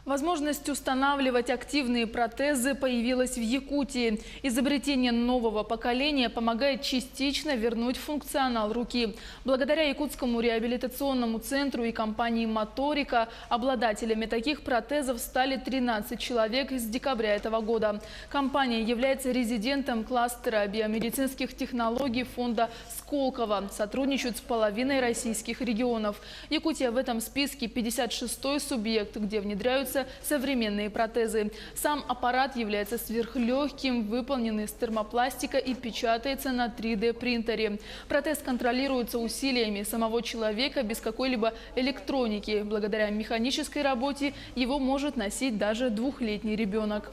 Возможность устанавливать активные протезы появилась в Якутии. Изобретение нового поколения помогает частично вернуть функционал руки. Благодаря Якутскому реабилитационному центру и компании «Моторика» обладателями таких протезов стали 13 человек с декабря этого года. Компания является резидентом кластера биомедицинских технологий фонда Сколково. Сотрудничают с половиной российских регионов. Якутия в этом списке 56-й субъект, где внедряются современные протезы. Сам аппарат является сверхлегким, выполнен из термопластика и печатается на 3D-принтере. Протез контролируется усилиями самого человека без какой-либо электроники. Благодаря механической работе его может носить даже двухлетний ребенок.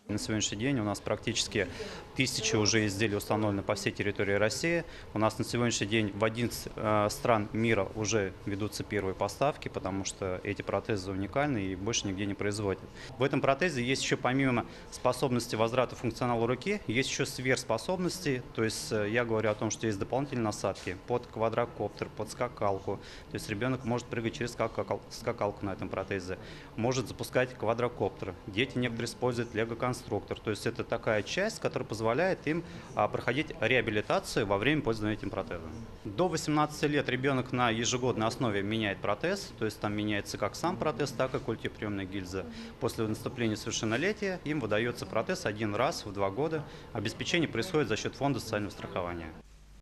На сегодняшний день у нас практически 1000 уже изделий установлены по всей территории России. У нас на сегодняшний день в 11 стран мира уже ведутся первые поставки, потому что эти протезы уникальны и больше нигде не производят. В этом протезе есть еще, помимо способности возврата функционала руки, есть еще сверхспособности. То есть я говорю о том, что есть дополнительные насадки под квадрокоптер, под скакалку. То есть ребенок может прыгать через скакалку на этом протезе, может запускать квадрокоптер. Дети некоторые используют лего-конструктор. То есть это такая часть, которая позволяет им проходить реабилитацию во время пользования этим протезом. До 18 лет ребенок на ежегодной основе меняет протез, то есть там меняется как сам протез, так и культиприемная гильза. После наступления совершеннолетия им выдается протез один раз в 2 года. Обеспечение происходит за счет фонда социального страхования.